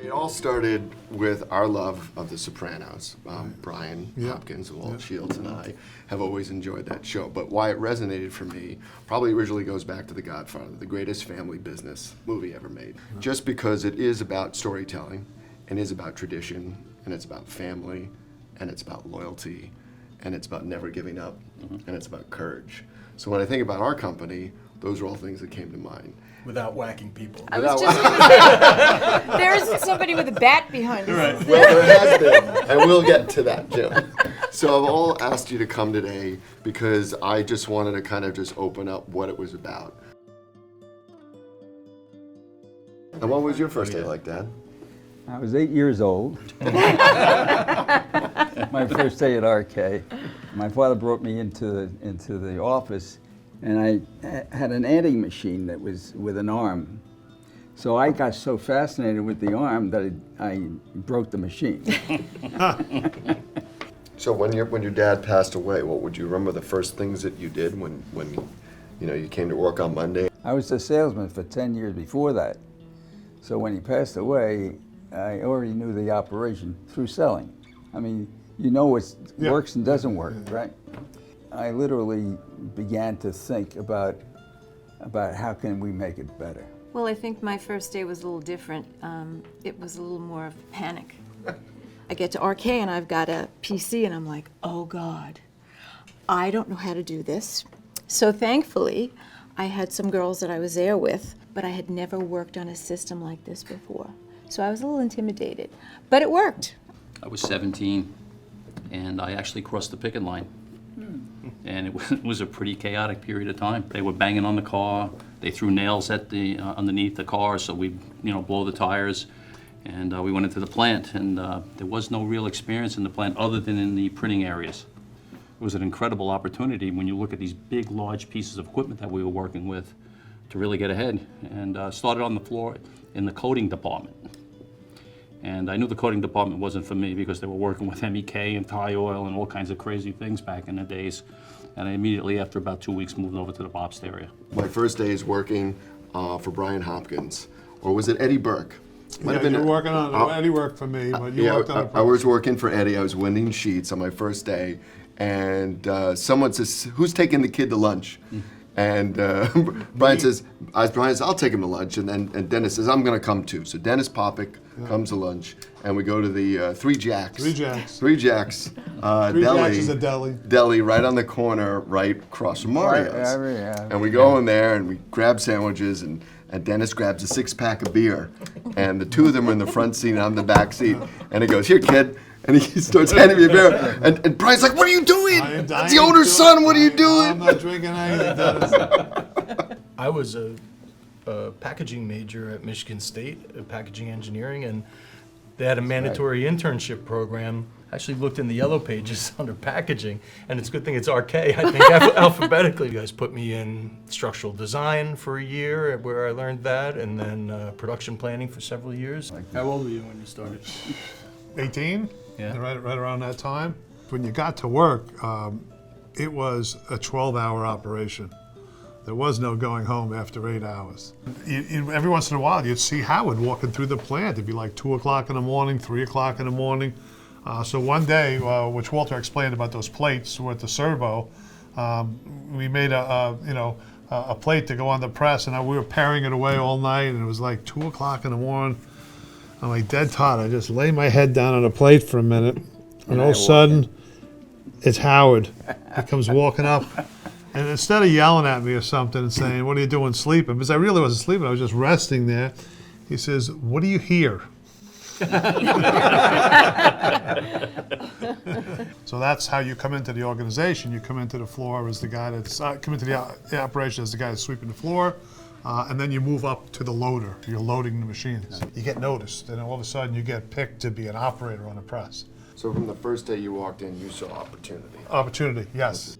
It all started with our love of The Sopranos. Brian Hopkins, Walter Shiels, and I have always enjoyed that show. But why it resonated for me probably originally goes back to The Godfather, the greatest family business movie ever made. Just because it is about storytelling, and is about tradition, and it's about family, and it's about loyalty, and it's about never giving up, and it's about courage. So when I think about our company, those are all things that came to mind. Without whacking people. I was just there's somebody with a bat behind us. Right. Well, there has been, and we'll get to that, Jim. So I've all asked you to come today because I just wanted to kind of just open up what it was about. And what was your first day like, Dad? I was 8 years old. My first day at Arkay. My father brought me into the office, and I had an adding machine that was with an arm. So I got so fascinated with the arm that I broke the machine. So when your dad passed away, what would you remember the first things that you did when you came to work on Monday? I was a salesman for 10 years before that. So when he passed away, I already knew the operation through selling. I mean, you know what works and doesn't work, right? I literally began to think about how can we make it better. Well, I think my first day was a little different. It was a little more of panic. I get to RK and I've got a PC and I'm like, oh God, I don't know how to do this. So thankfully, I had some girls that I was there with, but I had never worked on a system like this before. So I was a little intimidated, but it worked. I was 17, and I actually crossed the picket line. And it was a pretty chaotic period of time. They were banging on the car. They threw nails at the underneath the car, so we blow the tires. And we went into the plant, and there was no real experience in the plant other than in the printing areas. It was an incredible opportunity when you look at these big, large pieces of equipment that we were working with to really get ahead. And started on the floor in the coating department. And I knew the coating department wasn't for me because they were working with MEK and Thai oil and all kinds of crazy things back in the days. And I immediately, after about 2 weeks, moved over to the ops area. My first day is working for Brian Hopkins, or was it Eddie Burke? You were working on Eddie worked for me, but you worked on I was working for Eddie. I was winding sheets on my first day, and someone says, "Who's taking the kid to lunch?" And Brian says, "I'll take him to lunch." And Dennis says, "I'm going to come too." So Dennis Popick comes to lunch, and we go to the Three Jacks. Three Jacks. Three Jacks Three Jacks is a deli. Deli right on the corner, right across from Mario's. And we go in there and we grab sandwiches, and Dennis grabs a 6-pack of beer, and the two of them are in the front seat and I'm in the back seat, and he goes, "Here, kid." And he starts handing me a beer, and Brian's like, "What are you doing? It's the owner's son, what are you doing?" I'm not drinking anything, Dennis. I was a packaging major at Michigan State, packaging engineering, and they had a mandatory internship program. I actually looked in the yellow pages under packaging, and it's a good thing it's RK. I think alphabetically. You guys put me in structural design for a year where I learned that, and then production planning for several years. How old were you when you started? 18? Yeah. Right around that time. When you got to work, it was a 12-hour operation. There was no going home after 8 hours. Every once in a while, you'd see Howard walking through the plant. It'd be like 2 o'clock in the morning, 3 o'clock in the morning. So one day, which Walter explained about those plates with the servo, we made a plate to go on the press, and we were paring it away all night, and it was like 2 o'clock in the morning. I'm like dead tired. I just lay my head down on a plate for a minute, and all of a sudden, it's Howard. He comes walking up, and instead of yelling at me or something and saying, "What are you doing sleeping?" because I really wasn't sleeping, I was just resting there. He says, "What do you hear?" So that's how you come into the organization. You come into the floor as the guy that's come into the operation as the guy that's sweeping the floor, and then you move up to the loader. You're loading the machines. You get noticed, and all of a sudden you get picked to be an operator on a press. So from the first day you walked in, you saw opportunity. Opportunity, yes.